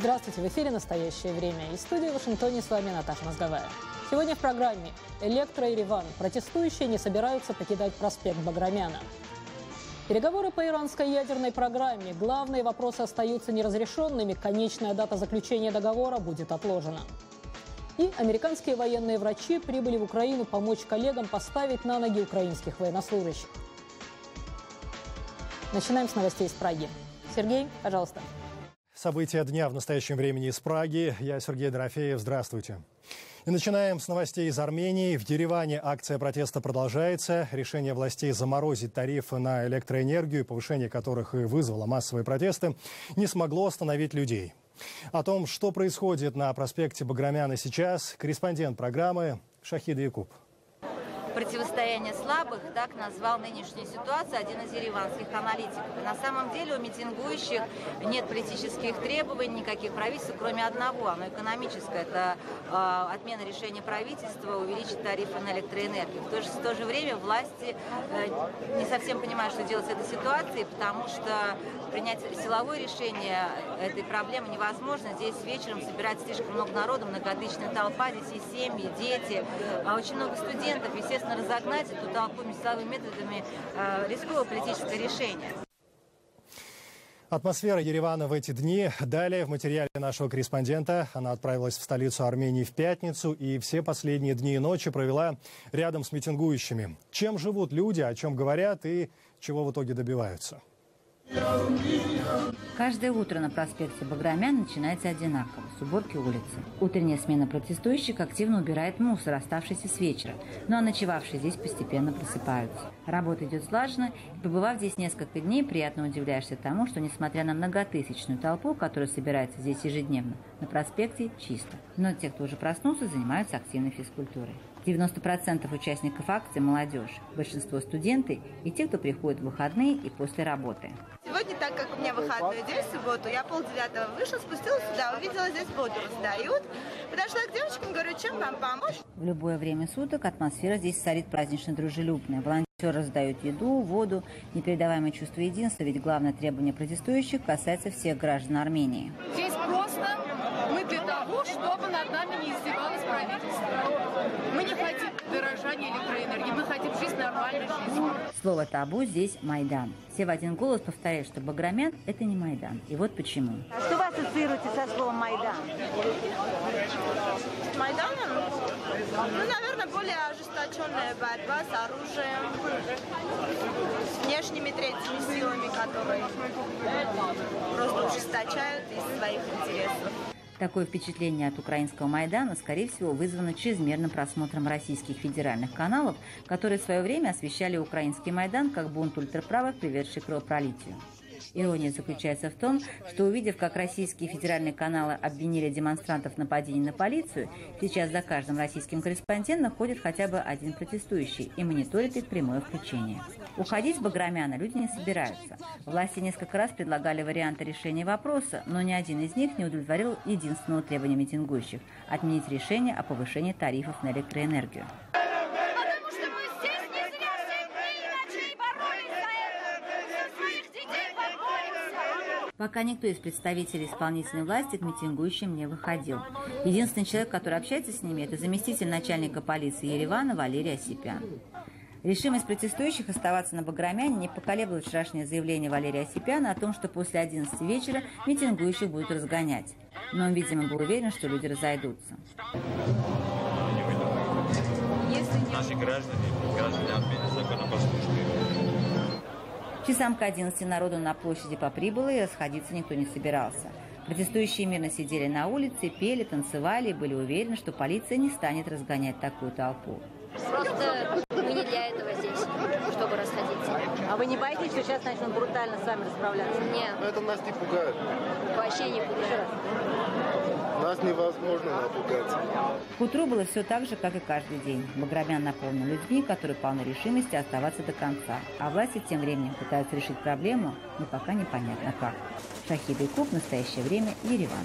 Здравствуйте, в эфире «Настоящее время». Из студии в Вашингтоне с вами Наташа Мозговая. Сегодня в программе «Электроереван». Протестующие не собираются покидать проспект Баграмяна. Переговоры по иранской ядерной программе. Главные вопросы остаются неразрешенными. Конечная дата заключения договора будет отложена. И американские военные врачи прибыли в Украину помочь коллегам поставить на ноги украинских военнослужащих. Начинаем с новостей из Праги. Сергей, пожалуйста. События дня в настоящем времени из Праги. Я Сергей Дорофеев. Здравствуйте. И начинаем с новостей из Армении. В Ереване акция протеста продолжается. Решение властей заморозить тарифы на электроэнергию, повышение которых и вызвало массовые протесты, не смогло остановить людей. О том, что происходит на проспекте Баграмяна сейчас, корреспондент программы Шахида Якуб. Противостояние слабых, так назвал нынешнюю ситуацию один из ереванских аналитиков. И на самом деле у митингующих нет политических требований, никаких правительств, кроме одного, оно экономическое. Это отмена решения правительства увеличить тарифы на электроэнергию. В то же время власти не совсем понимают, что делать с этой ситуацией, потому что принять силовое решение этой проблемы невозможно. Здесь вечером собирается слишком много народу, многотысячная толпа, здесь и семьи, дети, очень много студентов. Естественно, разогнать эту толпу силовыми методами рисковое политическое решение. Атмосфера Еревана в эти дни. Далее в материале нашего корреспондента. Она отправилась в столицу Армении в пятницу и все последние дни и ночи провела рядом с митингующими. Чем живут люди, о чем говорят и чего в итоге добиваются. Каждое утро на проспекте Баграмян начинается одинаково – с уборки улицы. Утренняя смена протестующих активно убирает мусор, оставшийся с вечера, ну а ночевавшие здесь постепенно просыпаются. Работа идет слаженно, и побывав здесь несколько дней, приятно удивляешься тому, что несмотря на многотысячную толпу, которая собирается здесь ежедневно, на проспекте чисто. Но те, кто уже проснулся, занимаются активной физкультурой. 90% участников акции – молодежь, большинство – студенты и те, кто приходит в выходные и после работы. Сегодня, так как у меня выходной день, в субботу, я 8:30 вышла, спустилась сюда, увидела здесь воду раздают. Подошла к девочкам, говорю, чем вам помочь? В любое время суток атмосфера здесь царит празднично дружелюбная. Волонтеры раздают еду, воду, непередаваемое чувство единства, ведь главное требование протестующих касается всех граждан Армении. Здесь просто мы для того, чтобы над нами не издевалось правительство. Мы не хотим дорожания электроэнергии, мы хотим жить нормальной жизнью. Слово табу здесь Майдан. Все в один голос повторяют, что Баграмян – это не Майдан. И вот почему. А что вы ассоциируете со словом Майдан? С Майданом? Ну, наверное, более ожесточенная борьба с оружием, с внешними третьими силами, которые просто ужесточают из своих интересов. Такое впечатление от украинского Майдана, скорее всего, вызвано чрезмерным просмотром российских федеральных каналов, которые в свое время освещали украинский Майдан как бунт ультраправых, приведший к кровопролитию. Ирония заключается в том, что увидев, как российские федеральные каналы обвинили демонстрантов в нападении на полицию, сейчас за каждым российским корреспондентом ходит хотя бы один протестующий и мониторит их прямое включение. Уходить с Баграмяна люди не собираются. Власти несколько раз предлагали варианты решения вопроса, но ни один из них не удовлетворил единственного требования митингующих – отменить решение о повышении тарифов на электроэнергию. Пока никто из представителей исполнительной власти к митингующим не выходил. Единственный человек, который общается с ними, это заместитель начальника полиции Еревана Валерий Осипян. Решимость протестующих оставаться на Баграмяне не поколебало вчерашнее заявление Валерия Осипяна о том, что после 11 вечера митингующих будут разгонять. Но он, видимо, был уверен, что люди разойдутся. Наши граждане Армении законопослушные. Часам к 11 народу на площади поприбыло, и расходиться никто не собирался. Протестующие мирно сидели на улице, пели, танцевали и были уверены, что полиция не станет разгонять такую толпу. Просто мы не для этого здесь, чтобы расходиться. А вы не боитесь, что сейчас начнут брутально с вами расправляться? Нет. Это нас не пугает. Вообще не пугает. Нас невозможно напугать. К утру было все так же, как и каждый день. Баграмян наполнен людьми, которые полны решимости оставаться до конца. А власти тем временем пытаются решить проблему, но пока непонятно как. Шахида Якуб, «Настоящее время», Ереван.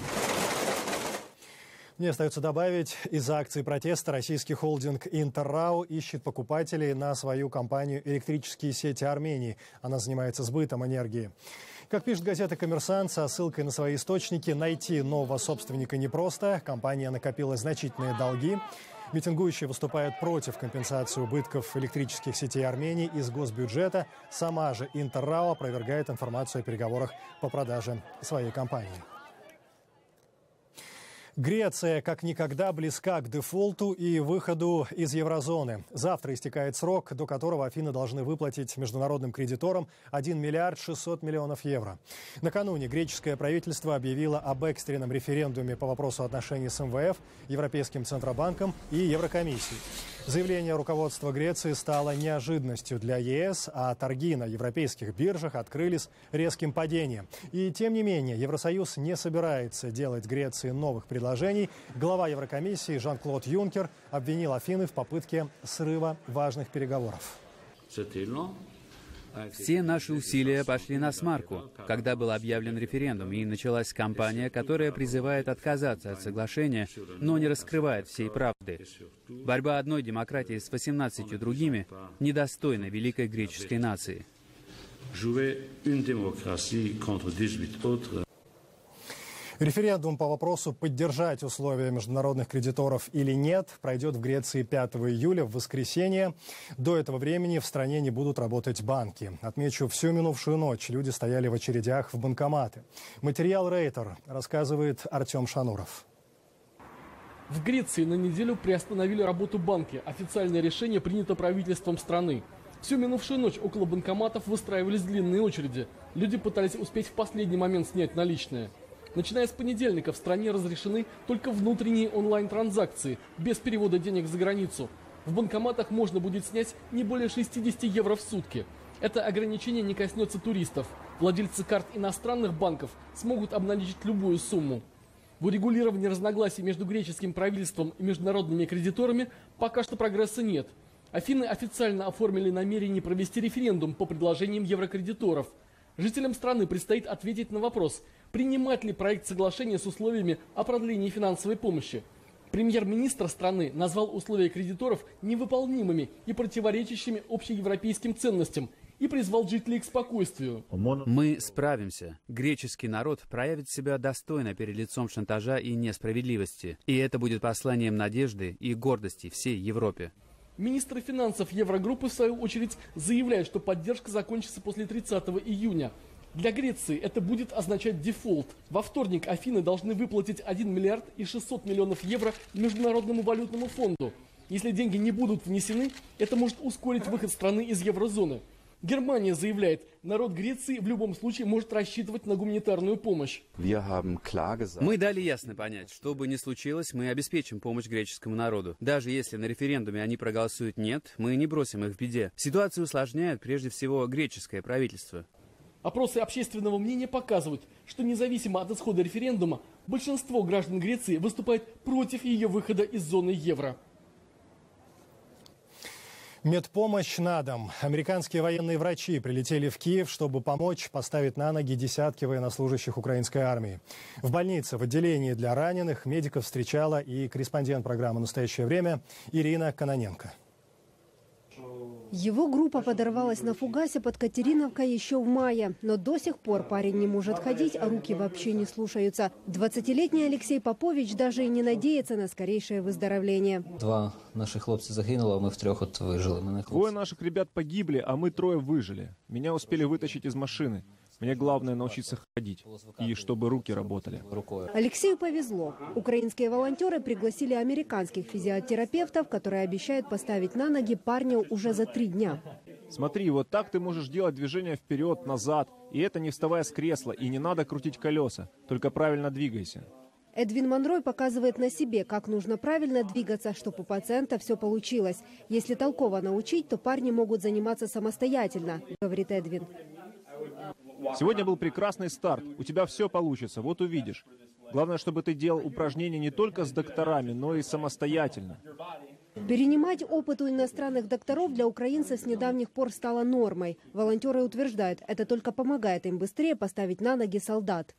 Мне остается добавить, из-за акции протеста российский холдинг «Интеррау» ищет покупателей на свою компанию «Электрические сети Армении». Она занимается сбытом энергии. Как пишет газета «Коммерсант», со ссылкой на свои источники, найти нового собственника непросто. Компания накопила значительные долги. Митингующие выступают против компенсации убытков электрических сетей Армении из госбюджета. Сама же Интеррао опровергает информацию о переговорах по продаже своей компании. Греция как никогда близка к дефолту и выходу из еврозоны. Завтра истекает срок, до которого Афины должны выплатить международным кредиторам 1 миллиард 600 миллионов евро. Накануне греческое правительство объявило об экстренном референдуме по вопросу отношений с МВФ, Европейским Центробанком и Еврокомиссией. Заявление руководства Греции стало неожиданностью для ЕС, а торги на европейских биржах открылись резким падением. И тем не менее, Евросоюз не собирается делать Греции новых предложений. Глава Еврокомиссии Жан-Клод Юнкер обвинил Афины в попытке срыва важных переговоров. Все наши усилия пошли на смарку, когда был объявлен референдум, и началась кампания, которая призывает отказаться от соглашения, но не раскрывает всей правды. Борьба одной демократии с 18 другими недостойна великой греческой нации. Референдум по вопросу, поддержать условия международных кредиторов или нет, пройдет в Греции 5 июля, в воскресенье. До этого времени в стране не будут работать банки. Отмечу, всю минувшую ночь люди стояли в очередях в банкоматы. Материал Рейтер, рассказывает Артем Шануров. В Греции на неделю приостановили работу банки. Официальное решение принято правительством страны. Всю минувшую ночь около банкоматов выстраивались длинные очереди. Люди пытались успеть в последний момент снять наличные. Начиная с понедельника в стране разрешены только внутренние онлайн-транзакции, без перевода денег за границу. В банкоматах можно будет снять не более 60 евро в сутки. Это ограничение не коснется туристов. Владельцы карт иностранных банков смогут обналичить любую сумму. В урегулировании разногласий между греческим правительством и международными кредиторами пока что прогресса нет. Афины официально оформили намерение провести референдум по предложениям еврокредиторов. Жителям страны предстоит ответить на вопрос, принимать ли проект соглашения с условиями о продлении финансовой помощи. Премьер-министр страны назвал условия кредиторов невыполнимыми и противоречащими общеевропейским ценностям и призвал жителей к спокойствию. Мы справимся. Греческий народ проявит себя достойно перед лицом шантажа и несправедливости. И это будет посланием надежды и гордости всей Европе. Министры финансов Еврогруппы, в свою очередь, заявляют, что поддержка закончится после 30 июня. Для Греции это будет означать дефолт. Во вторник Афины должны выплатить 1 миллиард и 600 миллионов евро Международному валютному фонду. Если деньги не будут внесены, это может ускорить выход страны из еврозоны. Германия заявляет, народ Греции в любом случае может рассчитывать на гуманитарную помощь. Мы дали ясно понять, что бы ни случилось, мы обеспечим помощь греческому народу. Даже если на референдуме они проголосуют «нет», мы не бросим их в беде. Ситуацию усложняет прежде всего греческое правительство. Опросы общественного мнения показывают, что независимо от исхода референдума, большинство граждан Греции выступает против ее выхода из зоны евро. Медпомощь на дом. Американские военные врачи прилетели в Киев, чтобы помочь поставить на ноги десятки военнослужащих украинской армии. В больнице, в отделении для раненых медиков встречала и корреспондент программы «Настоящее время» Ирина Кононенко. Его группа подорвалась на фугасе под Катериновкой еще в мае. Но до сих пор парень не может ходить, а руки вообще не слушаются. 20-летний Алексей Попович даже и не надеется на скорейшее выздоровление. 2 наших хлопцы загинули, а мы втрьох выжили. 2 наших ребят погибли, а мы 3 выжили. Меня успели вытащить из машины. Мне главное научиться ходить, и чтобы руки работали. Алексею повезло. Украинские волонтеры пригласили американских физиотерапевтов, которые обещают поставить на ноги парня уже за 3 дня. Смотри, вот так ты можешь делать движение вперед, назад, и это не вставая с кресла, и не надо крутить колеса, только правильно двигайся. Эдвин Монрой показывает на себе, как нужно правильно двигаться, чтобы у пациента все получилось. Если толково научить, то парни могут заниматься самостоятельно, говорит Эдвин. Сегодня был прекрасный старт. У тебя все получится, вот увидишь. Главное, чтобы ты делал упражнения не только с докторами, но и самостоятельно. Перенимать опыт у иностранных докторов для украинцев с недавних пор стало нормой. Волонтеры утверждают, это только помогает им быстрее поставить на ноги солдат.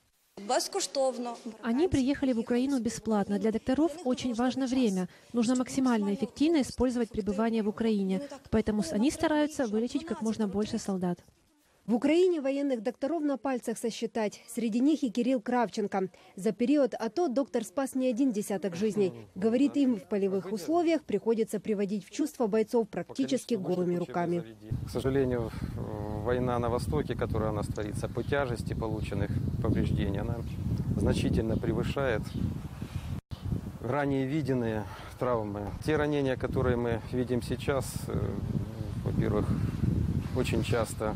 Они приехали в Украину бесплатно. Для докторов очень важно время. Нужно максимально эффективно использовать пребывание в Украине. Поэтому они стараются вылечить как можно больше солдат. В Украине военных докторов на пальцах сосчитать. Среди них и Кирилл Кравченко. За период АТО доктор спас не один десяток жизней. Говорит, им в полевых условиях приходится приводить в чувство бойцов практически голыми руками. К сожалению, война на Востоке, которая у нас творится, по тяжести полученных повреждений, она значительно превышает ранее виденные травмы. Те ранения, которые мы видим сейчас, во-первых, очень часто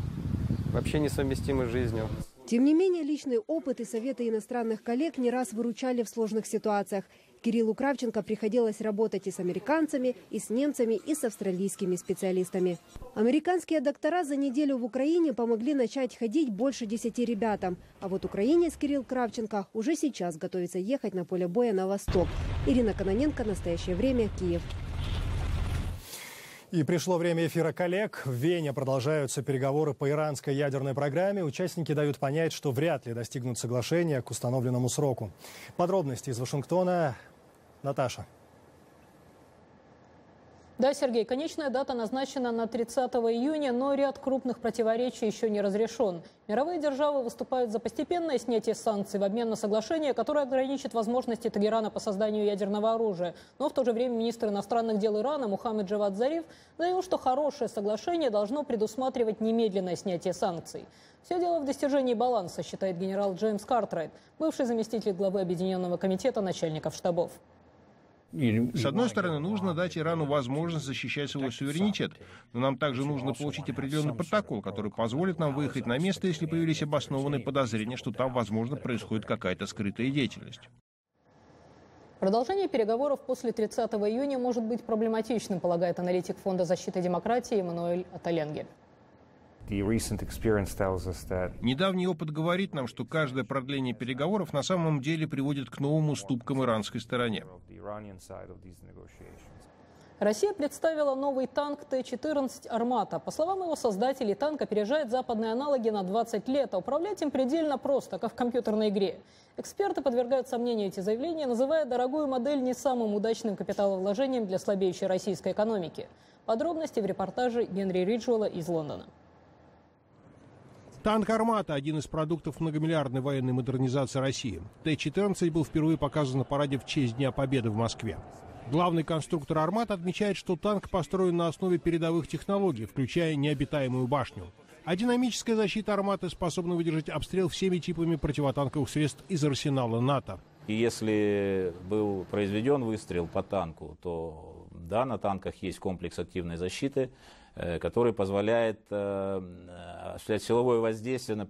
вообще несовместимы с жизнью. Тем не менее, личный опыт и советы иностранных коллег не раз выручали в сложных ситуациях. Кириллу Кравченко приходилось работать и с американцами, и с немцами, и с австралийскими специалистами. Американские доктора за неделю в Украине помогли начать ходить больше 10 ребятам. А вот украинец Кирилл Кравченко уже сейчас готовится ехать на поле боя на восток. Ирина Кононенко, «Настоящее время», Киев. И пришло время эфира коллег. В Вене продолжаются переговоры по иранской ядерной программе. Участники дают понять, что вряд ли достигнут соглашения к установленному сроку. Подробности из Вашингтона. Наташа. Да, Сергей, конечная дата назначена на 30 июня, но ряд крупных противоречий еще не разрешен. Мировые державы выступают за постепенное снятие санкций в обмен на соглашение, которое ограничит возможности Тегерана по созданию ядерного оружия. Но в то же время министр иностранных дел Ирана Мухаммед Джавад Зариф заявил, что хорошее соглашение должно предусматривать немедленное снятие санкций. Все дело в достижении баланса, считает генерал Джеймс Картрайт, бывший заместитель главы Объединенного комитета начальников штабов. С одной стороны, нужно дать Ирану возможность защищать свой суверенитет, но нам также нужно получить определенный протокол, который позволит нам выехать на место, если появились обоснованные подозрения, что там, возможно, происходит какая-то скрытая деятельность. Продолжение переговоров после 30 июня может быть проблематичным, полагает аналитик Фонда защиты демократии Эммануэль Аталенге. Недавний опыт говорит нам, что каждое продление переговоров на самом деле приводит к новым уступкам иранской стороне. Россия представила новый танк Т-14 «Армата». По словам его создателей, танк опережает западные аналоги на 20 лет, а управлять им предельно просто, как в компьютерной игре. Эксперты подвергают сомнению эти заявления, называя дорогую модель не самым удачным капиталовложением для слабеющей российской экономики. Подробности в репортаже Генри Риджуэлла из Лондона. Танк «Армата» – один из продуктов многомиллиардной военной модернизации России. Т-14 был впервые показан на параде в честь Дня Победы в Москве. Главный конструктор «Армата» отмечает, что танк построен на основе передовых технологий, включая необитаемую башню. А динамическая защита «Арматы» способна выдержать обстрел всеми типами противотанковых средств из арсенала НАТО. И если был произведен выстрел по танку, то да, на танках есть комплекс активной защиты, который позволяет осуществлять силовое воздействие на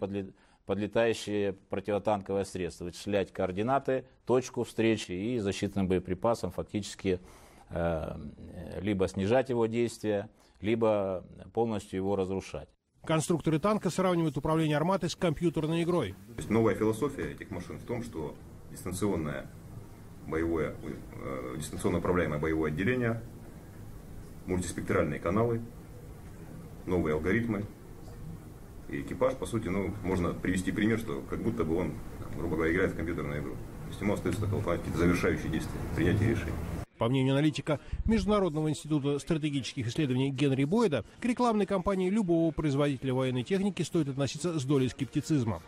подлетающие противотанковые средства, вычислять координаты, точку встречи и защитным боеприпасом фактически либо снижать его действие, либо полностью его разрушать. Конструкторы танка сравнивают управление «Арматой» с компьютерной игрой. То есть новая философия этих машин в том, что дистанционно управляемое боевое отделение, мультиспектральные каналы, новые алгоритмы. И экипаж, по сути, можно привести пример, что как будто бы он, грубо говоря, играет в компьютерную игру. То есть ему остается только выполнять какие-то завершающие действия, принятие решений. По мнению аналитика Международного института стратегических исследований Генри Бойда, к рекламной кампании любого производителя военной техники стоит относиться с долей скептицизма.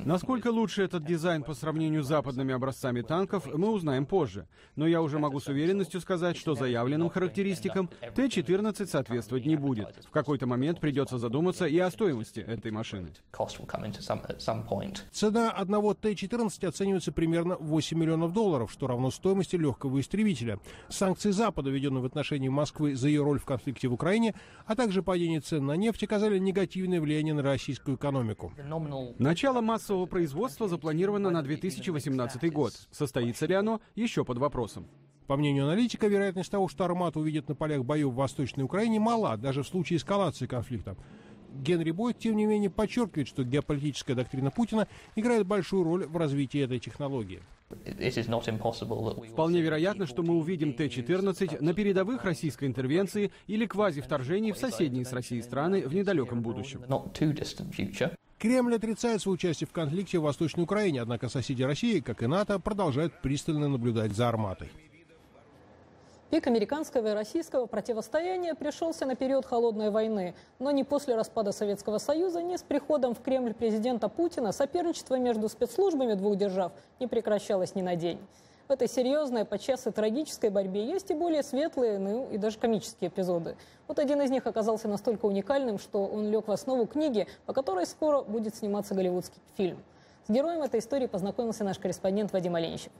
Насколько лучше этот дизайн по сравнению с западными образцами танков, мы узнаем позже. Но я уже могу с уверенностью сказать, что заявленным характеристикам Т-14 соответствовать не будет. В какой-то момент придется задуматься и о стоимости этой машины. Цена одного Т-14 оценивается примерно в $8 миллионов, что равно стоимости легкого истребителя. Санкции Запада, введенные в отношении Москвы за ее роль в конфликте в Украине, а также падение цен на нефть, оказали негативное влияние на российскую экономику. Начало массового производства запланировано на 2018 год. Состоится ли оно, еще под вопросом. По мнению аналитика, вероятность того, что «Армату» увидят на полях боев в Восточной Украине, мала, даже в случае эскалации конфликта. Генри Бойд, тем не менее, подчеркивает, что геополитическая доктрина Путина играет большую роль в развитии этой технологии. Вполне вероятно, что мы увидим Т-14 на передовых российской интервенции или квазивторжении в соседние с Россией страны в недалеком будущем. Кремль отрицает свое участие в конфликте в Восточной Украине, однако соседи России, как и НАТО, продолжают пристально наблюдать за «Арматой». Пик американского и российского противостояния пришелся на период холодной войны, но ни после распада Советского Союза, ни с приходом в Кремль президента Путина соперничество между спецслужбами двух держав не прекращалось ни на день. В этой серьезной, подчас и трагической борьбе есть и более светлые, ну и даже комические эпизоды. Вот один из них оказался настолько уникальным, что он лег в основу книги, по которой скоро будет сниматься голливудский фильм. С героем этой истории познакомился наш корреспондент Вадим Оленичев.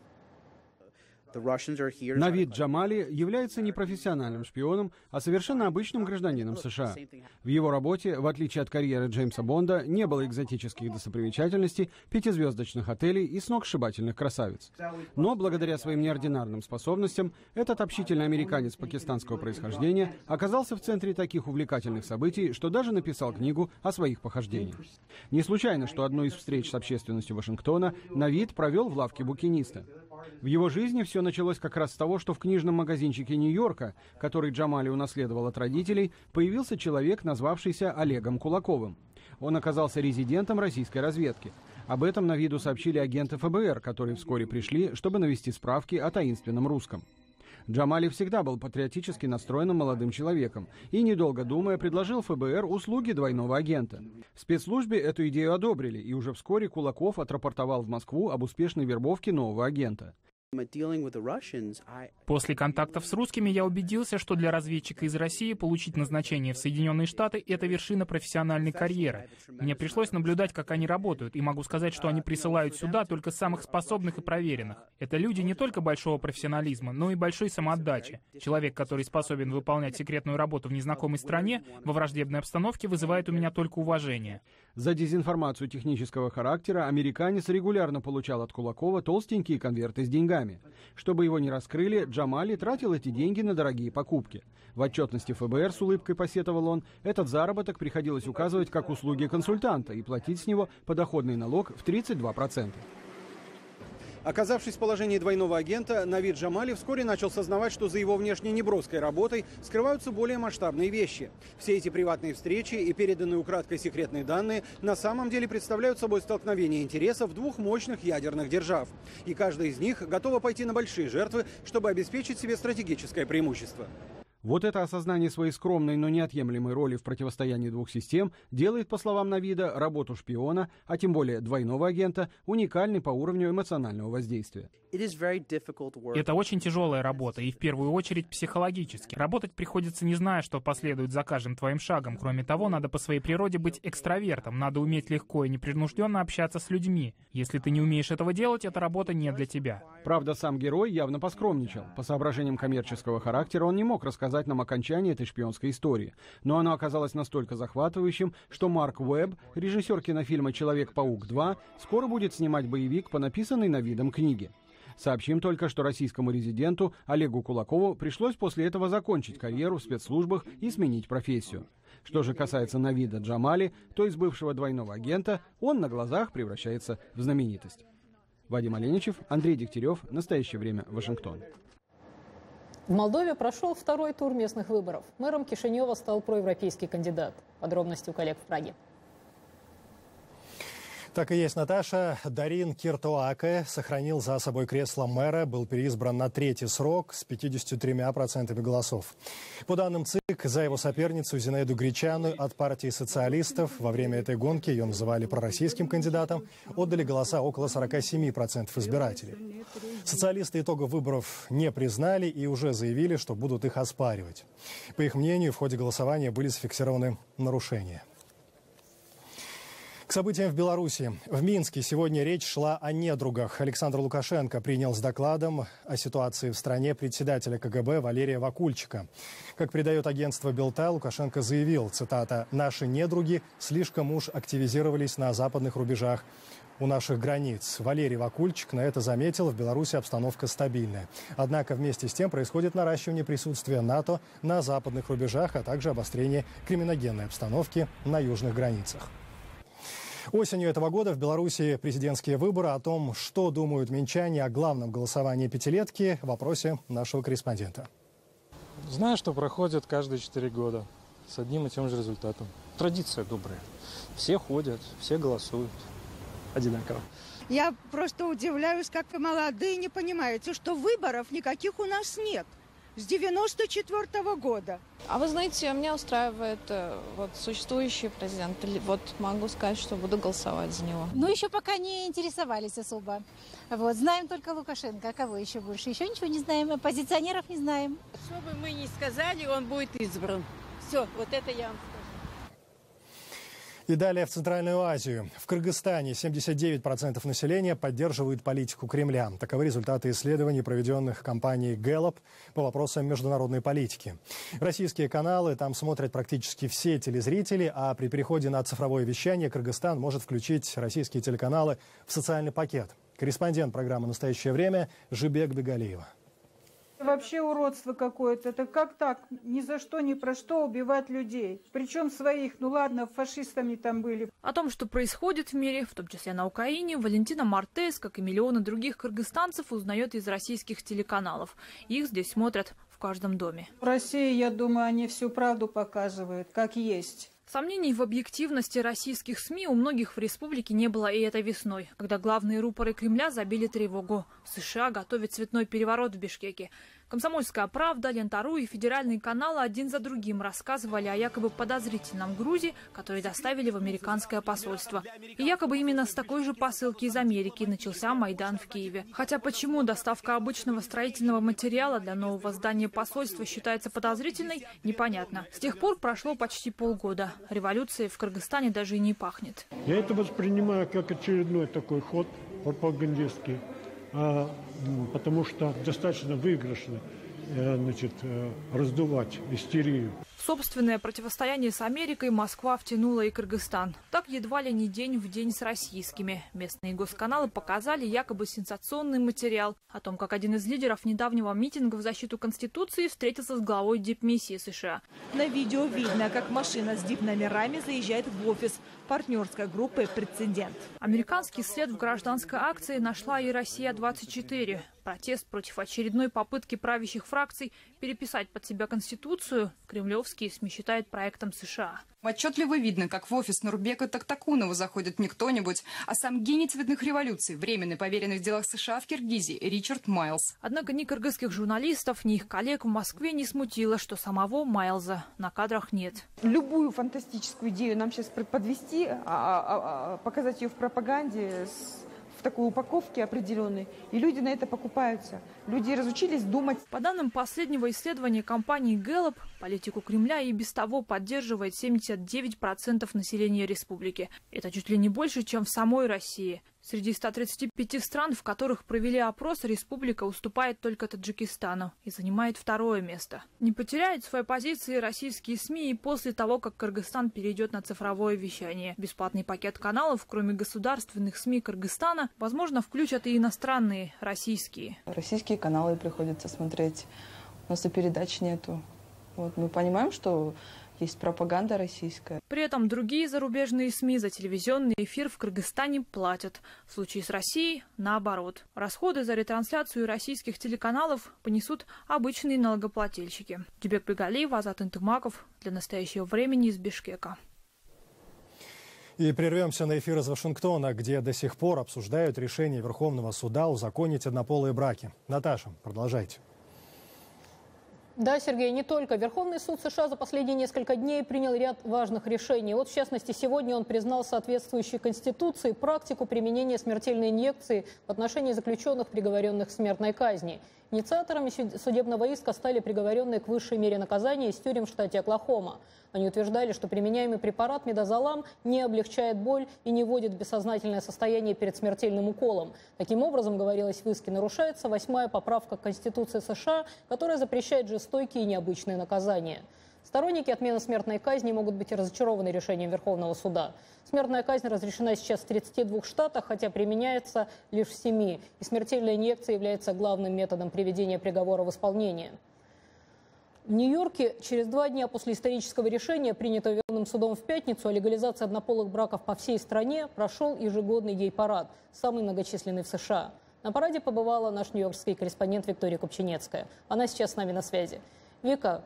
Навид Джамали является не профессиональным шпионом, а совершенно обычным гражданином США. В его работе, в отличие от карьеры Джеймса Бонда, не было экзотических достопримечательностей, пятизвездочных отелей и сногсшибательных красавиц. Но благодаря своим неординарным способностям этот общительный американец пакистанского происхождения оказался в центре таких увлекательных событий, что даже написал книгу о своих похождениях. Не случайно, что одну из встреч с общественностью Вашингтона Навид провел в лавке букиниста. В его жизни все началось как раз с того, что в книжном магазинчике Нью-Йорка, который Джамали унаследовал от родителей, появился человек, назвавшийся Олегом Кулаковым. Он оказался резидентом российской разведки. Об этом Навиду сообщили агенты ФБР, которые вскоре пришли, чтобы навести справки о таинственном русском. Джамали всегда был патриотически настроенным молодым человеком и, недолго думая, предложил ФБР услуги двойного агента. В спецслужбе эту идею одобрили, и уже вскоре Кулаков отрапортовал в Москву об успешной вербовке нового агента. После контактов с русскими я убедился, что для разведчика из России получить назначение в Соединенные Штаты – это вершина профессиональной карьеры. Мне пришлось наблюдать, как они работают, и могу сказать, что они присылают сюда только самых способных и проверенных. Это люди не только большого профессионализма, но и большой самоотдачи. Человек, который способен выполнять секретную работу в незнакомой стране, во враждебной обстановке, вызывает у меня только уважение. За дезинформацию технического характера американец регулярно получал от Кулакова толстенькие конверты с деньгами. Чтобы его не раскрыли, Джамали тратил эти деньги на дорогие покупки. В отчетности ФБР, с улыбкой посетовал он, этот заработок приходилось указывать как услуги консультанта и платить с него подоходный налог в 32%. Оказавшись в положении двойного агента, Навид Джамали вскоре начал сознавать, что за его внешне неброской работой скрываются более масштабные вещи. Все эти приватные встречи и переданные украдкой секретные данные на самом деле представляют собой столкновение интересов двух мощных ядерных держав. И каждая из них готова пойти на большие жертвы, чтобы обеспечить себе стратегическое преимущество. Вот это осознание своей скромной, но неотъемлемой роли в противостоянии двух систем делает, по словам Навида, работу шпиона, а тем более двойного агента, уникальной по уровню эмоционального воздействия. Это очень тяжелая работа, и в первую очередь психологически. Работать приходится, не зная, что последует за каждым твоим шагом. Кроме того, надо по своей природе быть экстравертом, надо уметь легко и непринужденно общаться с людьми. Если ты не умеешь этого делать, эта работа не для тебя. Правда, сам герой явно поскромничал. По соображениям коммерческого характера он не мог рассказать нам окончание этой шпионской истории. Но оно оказалось настолько захватывающим, что Марк Уэбб, режиссер кинофильма «Человек-паук 2», скоро будет снимать боевик по написанной Навидом книге. Сообщим только, что российскому резиденту Олегу Кулакову пришлось после этого закончить карьеру в спецслужбах и сменить профессию. Что же касается Навида Джамали, то из бывшего двойного агента он на глазах превращается в знаменитость. Вадим Оленичев, Андрей Дегтярев. Настоящее время. Вашингтон. В Молдове прошел второй тур местных выборов. Мэром Кишинева стал проевропейский кандидат. Подробности у коллег в Праге. Так и есть, Наташа. Дарин Киртоаке сохранил за собой кресло мэра, был переизбран на третий срок с 53% голосов. По данным ЦИК, за его соперницу Зинаиду Гречану от партии социалистов во время этой гонки, ее называли пророссийским кандидатом, отдали голоса около 47% избирателей. Социалисты итогов выборов не признали и уже заявили, что будут их оспаривать. По их мнению, в ходе голосования были зафиксированы нарушения. К событиям в Беларуси. В Минске сегодня речь шла о недругах. Александр Лукашенко принял с докладом о ситуации в стране председателя КГБ Валерия Вакульчика. Как передает агентство Белта, Лукашенко заявил, цитата, «Наши недруги слишком уж активизировались на западных рубежах у наших границ». Валерий Вакульчик на это заметил, в Беларуси обстановка стабильная. Однако вместе с тем происходит наращивание присутствия НАТО на западных рубежах, а также обострение криминогенной обстановки на южных границах. Осенью этого года в Беларуси президентские выборы. О том, что думают минчане о главном голосовании пятилетки, в вопросе нашего корреспондента. Знаю, что проходят каждые 4 года с одним и тем же результатом. Традиция добрая. Все ходят, все голосуют одинаково. Я просто удивляюсь, как вы молодые не понимаете, что выборов никаких у нас нет. с 94 года. А вы знаете, меня устраивает вот существующий президент. Вот могу сказать, что буду голосовать за него. Ну, еще пока не интересовались особо. Вот, знаем только Лукашенко. А кого еще больше? Еще ничего не знаем. Оппозиционеров не знаем. Что бы мы ни сказали, он будет избран. Все, вот это я вам скажу. И далее в Центральную Азию. В Кыргызстане 79% населения поддерживают политику Кремля. Таковы результаты исследований, проведенных компанией Gallup по вопросам международной политики. Российские каналы там смотрят практически все телезрители, а при переходе на цифровое вещание Кыргызстан может включить российские телеканалы в социальный пакет. Корреспондент программы «Настоящее время» Жибек Бегалиева. Вообще уродство какое-то. Это как так? Ни за что, ни про что убивать людей. Причем своих. Ну ладно, фашистами там были. О том, что происходит в мире, в том числе на Украине, Валентина Мартес, как и миллионы других кыргызстанцев, узнает из российских телеканалов. Их здесь смотрят в каждом доме. В России, я думаю, они всю правду показывают, как есть. Сомнений в объективности российских СМИ у многих в республике не было и этой весной, когда главные рупоры Кремля забили тревогу. США готовят цветной переворот в Бишкеке. «Комсомольская правда», «Лента.ру» и федеральные каналы один за другим рассказывали о якобы подозрительном грузе, который доставили в американское посольство. И якобы именно с такой же посылки из Америки начался Майдан в Киеве. Хотя почему доставка обычного строительного материала для нового здания посольства считается подозрительной, непонятно. С тех пор прошло почти полгода. Революции в Кыргызстане даже и не пахнет. Я это воспринимаю как очередной такой ход пропагандистский. Потому что достаточно выигрышно раздувать истерию. В собственное противостояние с Америкой Москва втянула и Кыргызстан. Так едва ли не день в день с российскими. Местные госканалы показали якобы сенсационный материал о том, как один из лидеров недавнего митинга в защиту Конституции встретился с главой дипмиссии США. На видео видно, как машина с дип-номерами заезжает в офис партнерской группы «Прецедент». Американский след в гражданской акции нашла и «Россия-24». Протест против очередной попытки правящих фракций переписать под себя Конституцию кремлевские СМИ считают проектом США. Отчетливо видно, как в офис Нурбека Тактакунова заходит не кто-нибудь, а сам гений цветных революций, временный поверенный в делах США в Киргизии Ричард Майлз. Однако ни кыргызских журналистов, ни их коллег в Москве не смутило, что самого Майлза на кадрах нет. Любую фантастическую идею нам сейчас подвести, показать ее в пропаганде, в такой упаковке определенной, и люди на это покупаются. Люди разучились думать. По данным последнего исследования компании Gallup, политику Кремля и без того поддерживает 79% населения республики. Это чуть ли не больше, чем в самой России. Среди 135 стран, в которых провели опрос, республика уступает только Таджикистану и занимает второе место. Не потеряют свои позиции российские СМИ и после того, как Кыргызстан перейдет на цифровое вещание. Бесплатный пакет каналов, кроме государственных СМИ Кыргызстана, возможно, включат и иностранные, российские. Российские каналы приходится смотреть. У нас и передач нету. Вот, мы понимаем, что есть пропаганда российская. При этом другие зарубежные СМИ за телевизионный эфир в Кыргызстане платят. В случае с Россией – наоборот. Расходы за ретрансляцию российских телеканалов понесут обычные налогоплательщики. Жибек Бегалиев, Азат Интымаков. Для настоящего времени из Бишкека. И прервемся на эфир из Вашингтона, где до сих пор обсуждают решение Верховного суда узаконить однополые браки. Наташа, продолжайте. Да, Сергей, не только. Верховный суд США за последние несколько дней принял ряд важных решений. Вот, в частности, сегодня он признал соответствующей Конституции практику применения смертельной инъекции в отношении заключенных, приговоренных к смертной казни. Инициаторами судебного иска стали приговоренные к высшей мере наказания из тюрем в штате Оклахома. Они утверждали, что применяемый препарат мидазолам не облегчает боль и не вводит в бессознательное состояние перед смертельным уколом. Таким образом, говорилось в иске, нарушается 8-я поправка к Конституции США, которая запрещает жестокие и необычные наказания. Сторонники отмены смертной казни могут быть разочарованы решением Верховного суда. Смертная казнь разрешена сейчас в 32 штатах, хотя применяется лишь в 7. И смертельная инъекция является главным методом приведения приговора в исполнение. В Нью-Йорке через 2 дня после исторического решения, принятого Верховным судом в пятницу, о легализации однополых браков по всей стране, прошел ежегодный гей-парад, самый многочисленный в США. На параде побывала наш нью-йоркский корреспондент Виктория Купчинецкая. Она сейчас с нами на связи. Вика,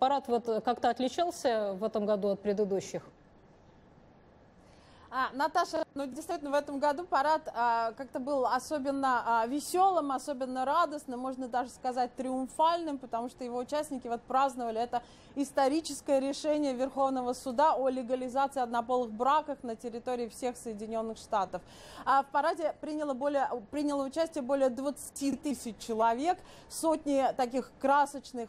парад как-то отличался в этом году от предыдущих? Наташа, ну действительно в этом году парад как-то был особенно веселым, особенно радостным, можно даже сказать триумфальным, потому что его участники вот праздновали это историческое решение Верховного суда о легализации однополых браков на территории всех Соединенных Штатов. В параде приняло участие более 20 тысяч человек, сотни таких красочных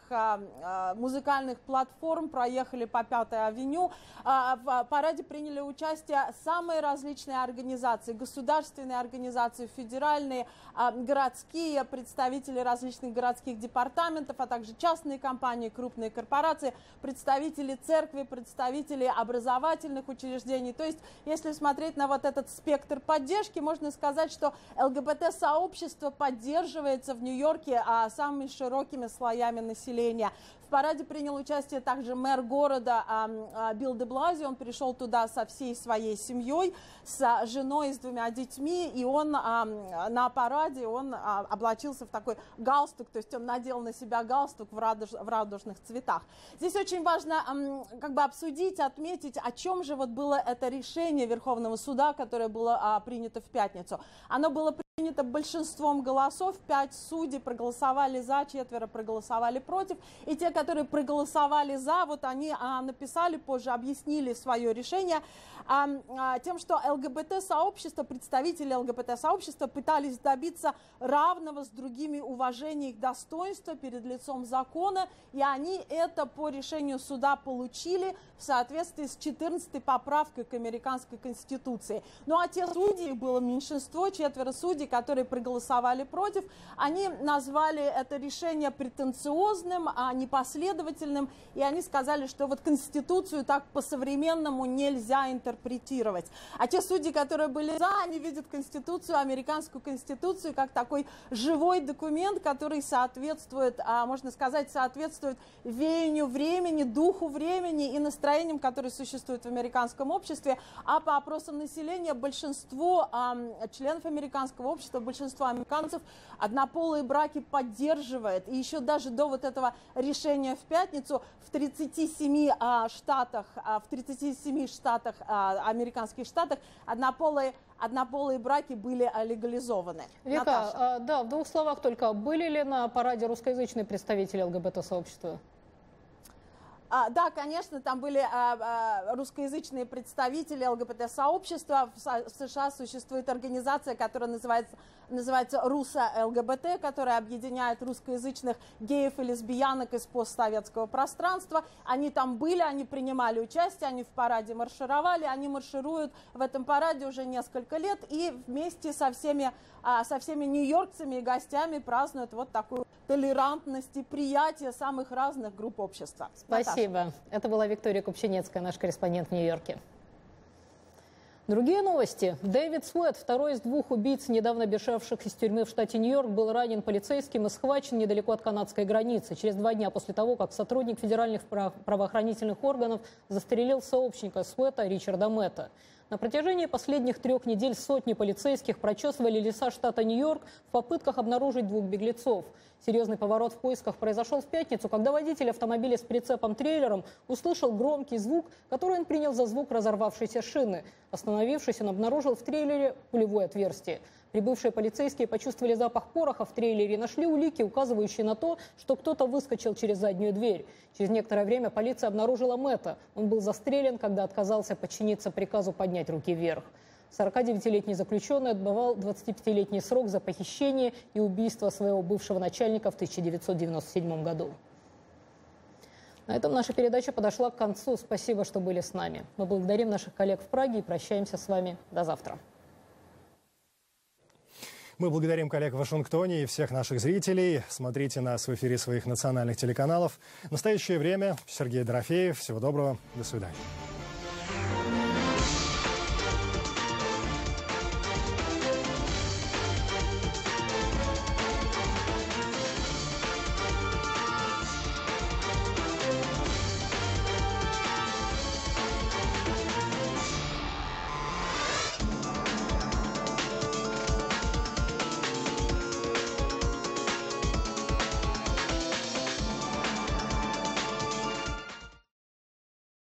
музыкальных платформ проехали по Пятой авеню. В параде приняли участие самые различные организации, государственные организации, федеральные, городские, представители различных городских департаментов, а также частные компании, крупные корпорации, представители церкви, представители образовательных учреждений. То есть, если смотреть на вот этот спектр поддержки, можно сказать, что ЛГБТ-сообщество поддерживается в Нью-Йорке самыми широкими слоями населения. В параде принял участие также мэр города Билл де Блазио. Он пришел туда со всей своей семьей, с женой и с 2 детьми. И он на параде облачился в такой галстук, то есть он надел на себя галстук в радужных цветах. Здесь очень важно как бы обсудить, отметить, о чем же вот было это решение Верховного суда, которое было принято в пятницу. Оно было принято большинством голосов. 5 судей проголосовали за, 4 проголосовали против. И те, которые проголосовали за, вот они написали позже, объяснили свое решение тем, что ЛГБТ-сообщество, представители ЛГБТ-сообщества пытались добиться равного с другими уважения их достоинства перед лицом закона, и они это по решению суда получили в соответствии с 14-й поправкой к американской конституции. Ну а те судьи, было меньшинство, 4 судей, которые проголосовали против, они назвали это решение претенциозным, непоследовательным, и они сказали, что вот Конституцию так по-современному нельзя интерпретировать. А те судьи, которые были за, они видят Конституцию, американскую Конституцию, как такой живой документ, который соответствует, можно сказать, соответствует веянию времени, духу времени и настроениям, которые существуют в американском обществе. А по опросам населения большинство членов американского общества, большинство американцев однополые браки поддерживает. И еще даже до вот этого решения в пятницу в 37 штатах, американских штатах однополые браки были легализованы. Вика, да, в 2 словах только, были ли на параде русскоязычные представители ЛГБТ-сообщества? Да, конечно, там были русскоязычные представители ЛГБТ-сообщества. В США существует организация, которая называется РУСО-ЛГБТ, которая объединяет русскоязычных геев и лесбиянок из постсоветского пространства. Они там были, они принимали участие, они в параде маршировали, они маршируют в этом параде уже несколько лет и вместе со всеми нью-йоркцами и гостями празднуют вот такую толерантность и приятие самых разных групп общества. Спасибо. Это была Виктория Купчинецкая, наш корреспондент в Нью-Йорке. Другие новости. Дэвид Суэт, второй из 2 убийц, недавно бежавших из тюрьмы в штате Нью-Йорк, был ранен полицейским и схвачен недалеко от канадской границы. Через 2 дня после того, как сотрудник федеральных правоохранительных органов застрелил сообщника Суэта Ричарда Мэтта. На протяжении последних 3 недель сотни полицейских прочесывали леса штата Нью-Йорк в попытках обнаружить 2 беглецов. Серьезный поворот в поисках произошел в пятницу, когда водитель автомобиля с прицепом-трейлером услышал громкий звук, который он принял за звук разорвавшейся шины. Остановившись, он обнаружил в трейлере пулевое отверстие. Прибывшие полицейские почувствовали запах пороха в трейлере и нашли улики, указывающие на то, что кто-то выскочил через заднюю дверь. Через некоторое время полиция обнаружила Мэтта. Он был застрелен, когда отказался подчиниться приказу поднять руки вверх. 49-летний заключенный отбывал 25-летний срок за похищение и убийство своего бывшего начальника в 1997 году. На этом наша передача подошла к концу. Спасибо, что были с нами. Мы благодарим наших коллег в Праге и прощаемся с вами до завтра. Мы благодарим коллег в Вашингтоне и всех наших зрителей. Смотрите нас в эфире своих национальных телеканалов. В настоящее время Сергей Дорофеев. Всего доброго. До свидания.